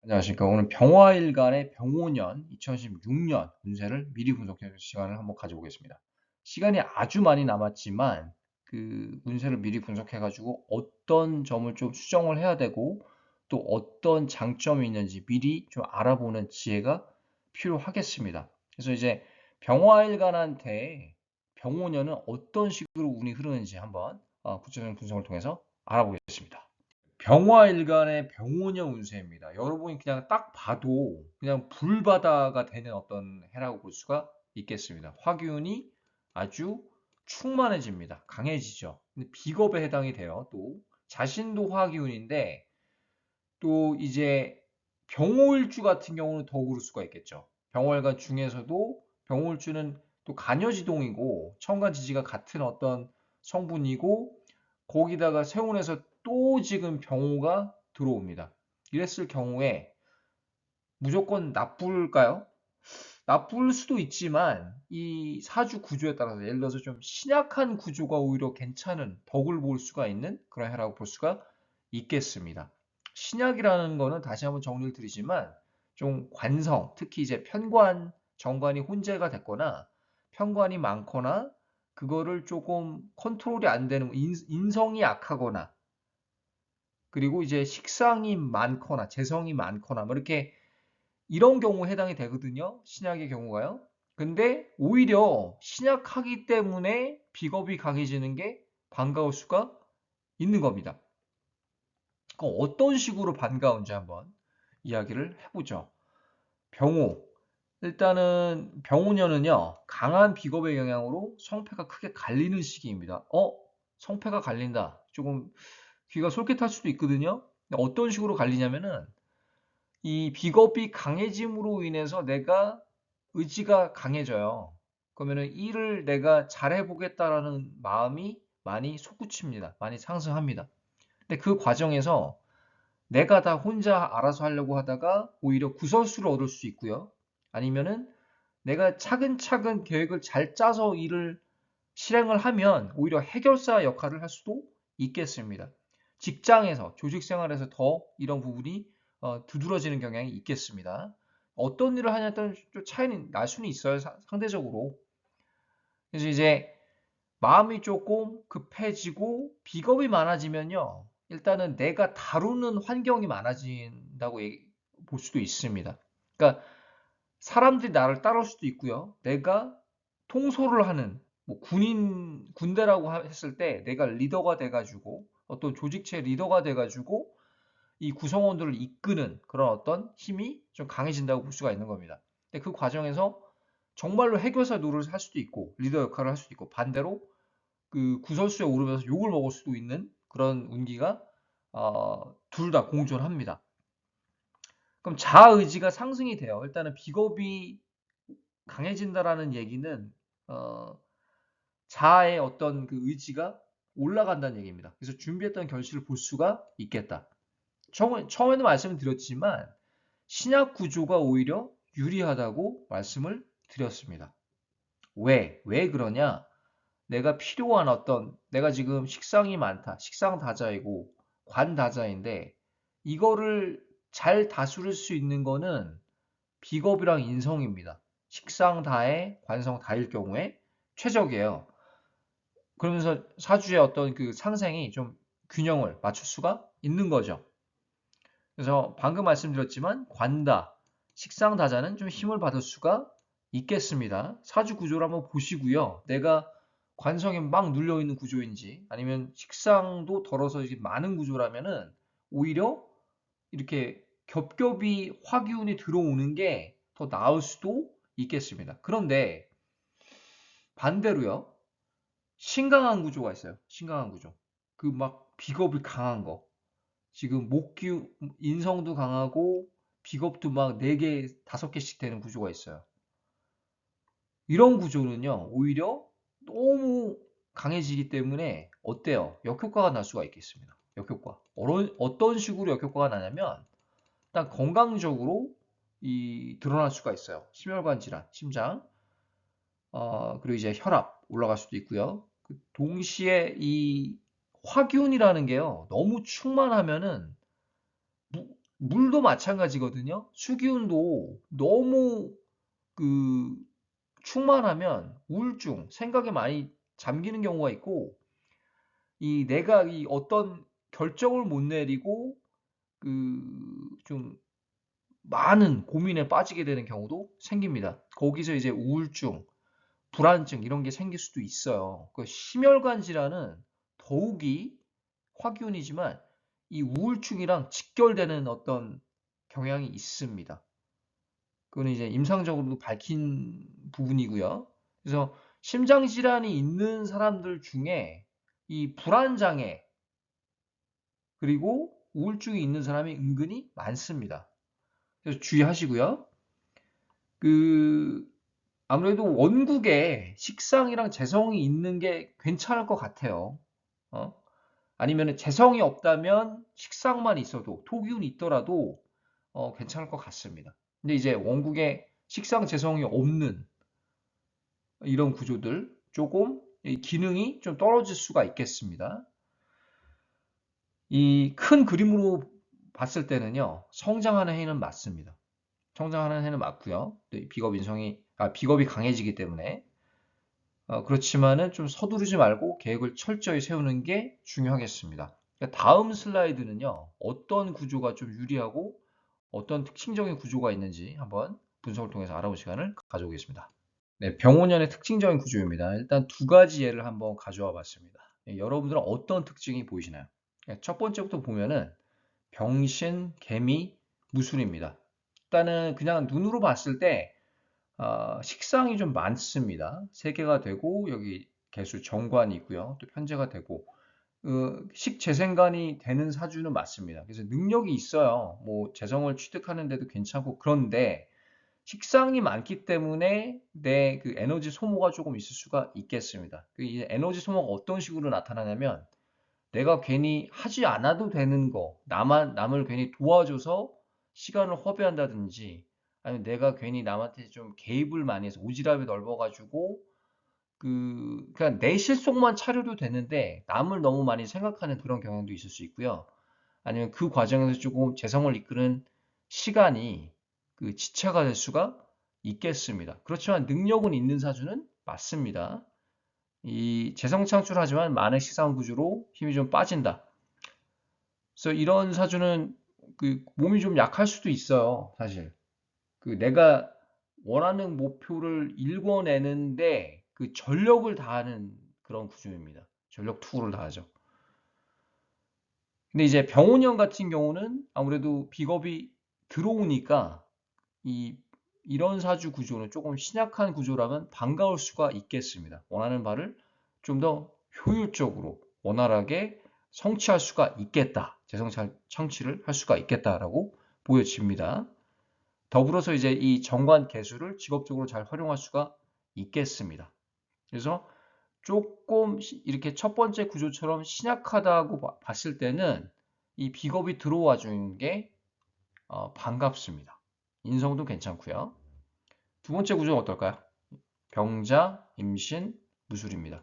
안녕하십니까. 오늘 병화일간의 병오년 2016년 운세를 미리 분석해 줄 시간을 한번 가져보겠습니다. 시간이 아주 많이 남았지만 그 운세를 미리 분석해 가지고 어떤 점을 좀 수정을 해야 되고 또 어떤 장점이 있는지 미리 좀 알아보는 지혜가 필요하겠습니다. 그래서 이제 병화일간한테 병오년은 어떤 식으로 운이 흐르는지 한번 구체적인 분석을 통해서 알아보겠습니다. 병화일간의 병오년 운세입니다. 여러분이 그냥 딱 봐도 그냥 불바다가 되는 어떤 해라고 볼 수가 있겠습니다. 화기운이 아주 충만해집니다. 강해지죠. 근데 비겁에 해당이 돼요. 또 자신도 화기운인데 또 이제 병호일주 같은 경우는 더 그럴 수가 있겠죠. 병월간 중에서도 병호일주는 또 간여지동이고 천간지지가 같은 어떤 성분이고 거기다가 세운에서 또 지금 병호가 들어옵니다. 이랬을 경우에 무조건 나쁠까요? 나쁠 수도 있지만 이 사주 구조에 따라서 예를 들어서 좀 신약한 구조가 오히려 괜찮은 덕을 볼 수가 있는 그런 해라고 볼 수가 있겠습니다. 신약이라는 거는 다시 한번 정리를 드리지만 좀 관성, 특히 이제 편관, 정관이 혼재가 됐거나 편관이 많거나 그거를 조금 컨트롤이 안 되는 인성이 약하거나 그리고 이제 식상이 많거나 재성이 많거나 뭐 이렇게 이런 경우에 해당이 되거든요. 신약의 경우가요. 근데 오히려 신약하기 때문에 비겁이 강해지는 게 반가울 수가 있는 겁니다. 그럼 어떤 식으로 반가운지 한번 이야기를 해보죠. 병호. 일단은 병호년은요, 강한 비겁의 영향으로 성패가 크게 갈리는 시기입니다. 성패가 갈린다. 조금 귀가 솔깃할 수도 있거든요. 어떤 식으로 갈리냐면은 이 비겁이 강해짐으로 인해서 내가 의지가 강해져요. 그러면은 일을 내가 잘해보겠다라는 마음이 많이 솟구칩니다. 많이 상승합니다. 근데 그 과정에서 내가 다 혼자 알아서 하려고 하다가 오히려 구설수를 얻을 수 있고요. 아니면은 내가 차근차근 계획을 잘 짜서 일을 실행을 하면 오히려 해결사 역할을 할 수도 있겠습니다. 직장에서, 조직 생활에서 더 이런 부분이 두드러지는 경향이 있겠습니다. 어떤 일을 하냐에 따라 좀 차이는 날 수는 있어요, 상대적으로. 그래서 이제 마음이 조금 급해지고 비겁이 많아지면요. 일단은 내가 다루는 환경이 많아진다고 볼 수도 있습니다. 그러니까 사람들이 나를 따를 수도 있고요. 내가 통솔을 하는 뭐 군대라고 했을 때 내가 리더가 돼가지고 어떤 조직체 리더가 돼가지고 이 구성원들을 이끄는 그런 어떤 힘이 좀 강해진다고 볼 수가 있는 겁니다. 근데 그 과정에서 정말로 해결사 노릇을 할 수도 있고 리더 역할을 할 수도 있고 반대로 그 구설수에 오르면서 욕을 먹을 수도 있는 그런 운기가 둘 다 공존합니다. 그럼 자아 의지가 상승이 돼요. 일단은 비겁이 강해진다라는 얘기는 어, 자아의 어떤 그 의지가 올라간다는 얘기입니다. 그래서 준비했던 결실을 볼 수가 있겠다. 처음에도 말씀을 드렸지만 신약 구조가 오히려 유리하다고 말씀을 드렸습니다. 왜 그러냐? 내가 필요한 내가 지금 식상이 많다. 식상 다자이고 관 다자인데 이거를 잘 다스릴 수 있는 거는 비겁이랑 인성입니다. 식상 다에 관성 다일 경우에 최적이에요. 그러면서 사주의 어떤 그 상생이 좀 균형을 맞출 수가 있는 거죠. 그래서 방금 말씀드렸지만 관다, 식상다자는 좀 힘을 받을 수가 있겠습니다. 사주 구조를 한번 보시고요. 내가 관성에 막 눌려 있는 구조인지 아니면 식상도 덜어서 이제 많은 구조라면은 오히려 이렇게 겹겹이 화기운이 들어오는 게 더 나을 수도 있겠습니다. 그런데 반대로요. 신강한 구조가 있어요. 신강한 구조. 그 막 비겁이 강한 거. 지금 인성도 강하고 비겁도 막 4개, 5개씩 되는 구조가 있어요. 이런 구조는요, 오히려 너무 강해지기 때문에 어때요? 역효과가 날 수가 있겠습니다. 역효과. 어떤 식으로 역효과가 나냐면 일단 건강적으로 드러날 수가 있어요. 심혈관 질환, 심장, 그리고 이제 혈압 올라갈 수도 있고요. 동시에 이 화균이라는 게요, 너무 충만하면은 물도 마찬가지거든요. 수기운도 너무 그 충만하면 우울증, 생각에 많이 잠기는 경우가 있고, 이 내가 이 어떤 결정을 못 내리고 좀 많은 고민에 빠지게 되는 경우도 생깁니다. 거기서 이제 우울증, 불안증 이런 게 생길 수도 있어요. 그 심혈관 질환은 더욱이 화기운이지만 이 우울증이랑 직결되는 어떤 경향이 있습니다. 그건 이제 임상적으로도 밝힌 부분이고요. 그래서 심장 질환이 있는 사람들 중에 이 불안 장애 그리고 우울증이 있는 사람이 은근히 많습니다. 그래서 주의하시고요. 그 아무래도 원국에 식상이랑 재성이 있는 게 괜찮을 것 같아요. 어? 아니면 재성이 없다면 식상만 있어도 토기운이 있더라도 괜찮을 것 같습니다. 근데 이제 원국에 식상 재성이 없는 이런 구조들 조금 기능이 좀 떨어질 수가 있겠습니다. 이 큰 그림으로 봤을 때는요, 성장하는 해는 맞습니다. 성장하는 해는 맞고요. 비겁이 강해지기 때문에 그렇지만은 좀 서두르지 말고 계획을 철저히 세우는 게 중요하겠습니다. 그러니까 다음 슬라이드는요, 어떤 구조가 좀 유리하고 어떤 특징적인 구조가 있는지 한번 분석을 통해서 알아볼 시간을 가져오겠습니다. 네, 병원연의 특징적인 구조입니다. 일단 두 가지 예를 한번 가져와 봤습니다. 여러분들은 어떤 특징이 보이시나요? 첫 번째부터 보면은 병신, 개미, 무술입니다. 일단은 그냥 눈으로 봤을 때 식상이 좀 많습니다. 3개가 되고 여기 개수 정관이 있고요. 또 편제가 되고 식재생관이 되는 사주는 맞습니다. 그래서 능력이 있어요. 뭐 재성을 취득하는 데도 괜찮고 그런데 식상이 많기 때문에 내 그 에너지 소모가 조금 있을 수가 있겠습니다. 이 에너지 소모가 어떤 식으로 나타나냐면 내가 괜히 하지 않아도 되는 거, 남을 괜히 도와줘서 시간을 허비한다든지, 아니면 내가 괜히 남한테 좀 개입을 많이 해서 오지랖이 넓어가지고, 그냥 내 실속만 차려도 되는데, 남을 너무 많이 생각하는 그런 경향도 있을 수 있고요. 아니면 그 과정에서 조금 재성을 이끄는 시간이 지체가 될 수가 있겠습니다. 그렇지만 능력은 있는 사주는 맞습니다. 이 재성 창출하지만 만의 식상 구조로 힘이 좀 빠진다. 그래서 이런 사주는 몸이 좀 약할 수도 있어요, 사실. 내가 원하는 목표를 일궈내는데 전력을 다하는 그런 구조입니다. 전력 투구를 다하죠. 근데 이제 병원형 같은 경우는 아무래도 비겁이 들어오니까 이런 사주 구조는 조금 신약한 구조라면 반가울 수가 있겠습니다. 원하는 바를 좀 더 효율적으로 원활하게 성취할 수가 있겠다. 재성 창취를 할 수가 있겠다라고 보여집니다. 더불어서 이제 이 정관 개수를 직업적으로 잘 활용할 수가 있겠습니다. 그래서 조금 이렇게 첫 번째 구조처럼 신약하다고 봤을 때는 이 비겁이 들어와 주는 게 반갑습니다. 인성도 괜찮고요. 두 번째 구조는 어떨까요? 병자, 임신, 무술입니다.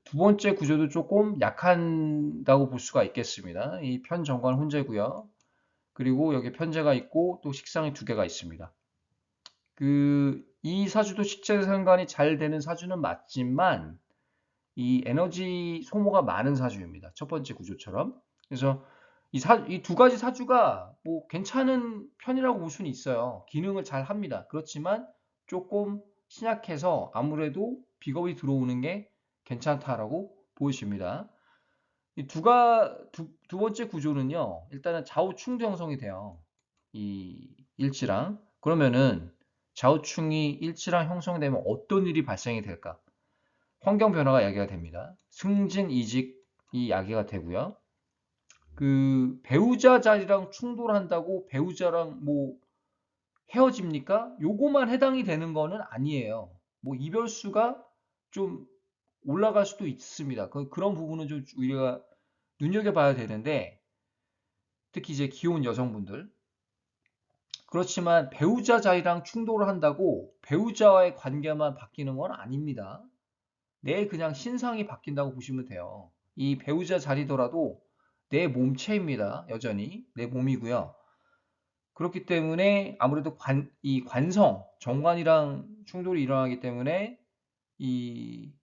두 번째 구조도 조금 약한다고 볼 수가 있겠습니다. 이 편정관 혼재고요. 그리고 여기 편제가 있고 또 식상이 2개가 있습니다. 이 사주도 식재생관이 잘 되는 사주는 맞지만 이 에너지 소모가 많은 사주입니다. 첫 번째 구조처럼. 그래서 이 두 가지 사주가 뭐 괜찮은 편이라고 볼 수는 있어요. 기능을 잘 합니다. 그렇지만 조금 신약해서 아무래도 비겁이 들어오는 게 괜찮다라고 보여집니다. 두 번째 구조는요, 일단은 좌우충도 형성이 돼요. 이 일지랑. 그러면은 좌우충이 일지랑 형성이 되면 어떤 일이 발생이 될까? 환경 변화가 야기가 됩니다. 승진, 이직이 야기가 되고요. 배우자 자리랑 충돌한다고 배우자랑 뭐 헤어집니까? 요거만 해당이 되는 거는 아니에요. 뭐 이별수가 좀 올라갈 수도 있습니다. 그런 부분은 좀 우리가 눈여겨봐야 되는데 특히 이제 귀여운 여성분들 그렇지만 배우자 자리랑 충돌을 한다고 배우자와의 관계만 바뀌는 건 아닙니다. 내 그냥 신상이 바뀐다고 보시면 돼요. 이 배우자 자리더라도 내 몸체입니다. 여전히 내 몸이고요. 그렇기 때문에 아무래도 이 관성, 정관이랑 충돌이 일어나기 때문에 이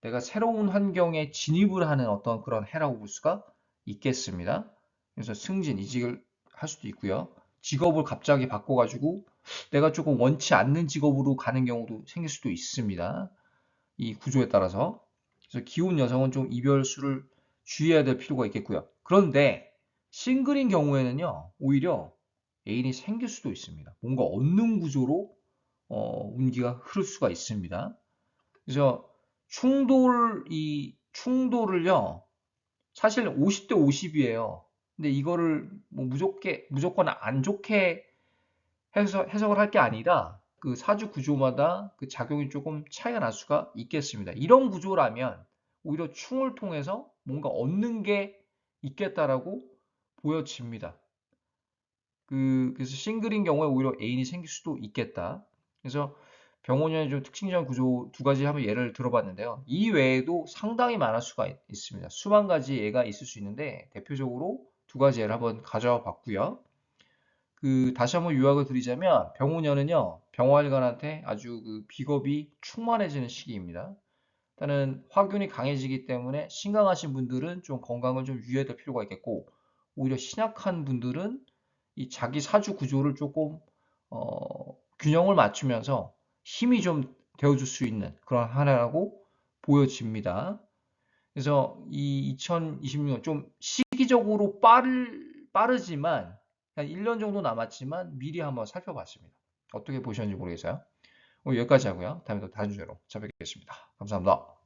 내가 새로운 환경에 진입을 하는 어떤 그런 해라고 볼 수가 있겠습니다. 그래서 승진, 이직을 할 수도 있고요. 직업을 갑자기 바꿔가지고 내가 조금 원치 않는 직업으로 가는 경우도 생길 수도 있습니다. 이 구조에 따라서. 그래서 기혼 여성은 좀 이별수를 주의해야 될 필요가 있겠고요. 그런데 싱글인 경우에는요, 오히려 애인이 생길 수도 있습니다. 뭔가 얻는 구조로 운기가 흐를 수가 있습니다. 그래서 이 충돌을요, 사실 50대 50이에요. 근데 이거를 뭐 무조건 안 좋게 해석을 할 게 아니라 그 사주 구조마다 그 작용이 조금 차이가 날 수가 있겠습니다. 이런 구조라면 오히려 충을 통해서 뭔가 얻는 게 있겠다라고 보여집니다. 그래서 싱글인 경우에 오히려 애인이 생길 수도 있겠다. 그래서 병원연의 좀 특징적인 구조 두 가지 한번 예를 들어봤는데요. 이 외에도 상당히 많을 수가 있습니다. 수만 가지 예가 있을 수 있는데 대표적으로 두 가지 예를 한번 가져와 봤고요. 다시 한번 요약을 드리자면 병우년은요, 병활관한테 아주 그 비겁이 충만해지는 시기입니다. 일단은 화균이 강해지기 때문에 신강하신 분들은 좀 건강을 좀 유의해야 될 필요가 있겠고, 오히려 신약한 분들은 이 자기 사주 구조를 조금 균형을 맞추면서 힘이 좀 되어줄 수 있는 그런 하나라고 보여집니다. 그래서 이 2026년 좀 시기적으로 빠르지만 한 1년 정도 남았지만 미리 한번 살펴봤습니다. 어떻게 보셨는지 모르겠어요. 오늘 여기까지 하고요. 다음에 또 다른 주제로 찾아뵙겠습니다. 감사합니다.